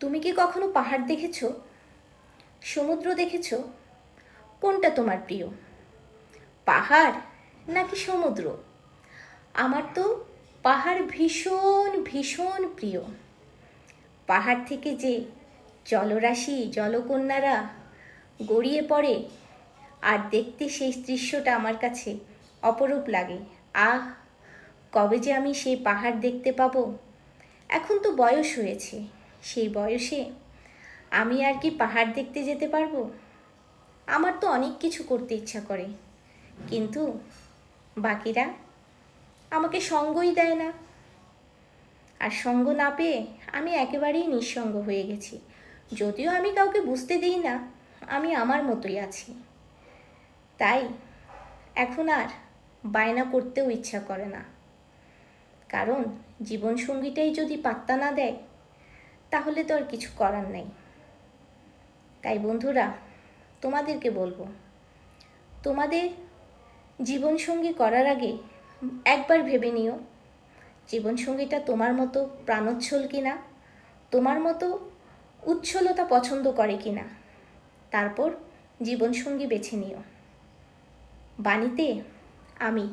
তুমি কি কখনো পাহাড় দেখেছো? সমুদ্র দেখেছো? কোনটা তোমার প্রিয়, পাহাড় নাকি সমুদ্র? আমার তো পাহাড় ভীষণ ভীষণ প্রিয়। পাহাড় থেকে যে জলরাশি জলকন্যারা গড়িয়ে পড়ে আর দেখতে সেই দৃশ্যটা আমার কাছে অপরূপ লাগে। আহ, কবে যে আমি সেই পাহাড় দেখতে পাবো। এখন তো বয়স হয়েছে, সেই বয়সে আমি আর কি পাহাড় দেখতে যেতে পারবো? আমার তো অনেক কিছু করতে ইচ্ছা করে, কিন্তু বাকিরা আমাকে সঙ্গই দেয় না। আর সঙ্গ না পেয়ে আমি একেবারেই নিঃসঙ্গ হয়ে গেছি। যদিও আমি কাউকে বুঝতে দিই না আমি আমার মতোই আছি। তাই এখন আর বায়না করতেও ইচ্ছা করে না, কারণ জীবনসঙ্গীটাই যদি পাত্তা না দেয় তাহলে তো আর কিছু করার নেই। তাই বন্ধুরা, তোমাদেরকে বলবো, তোমাদের জীবনসঙ্গী করার আগে একবার ভেবে নিও জীবনসঙ্গীটা তোমার মতো প্রাণোচ্ছল কিনা, তোমার মতো উচ্ছলতা পছন্দ করে কিনা। তারপর জীবনসঙ্গী বেছে নিও। বাণীতে আমি।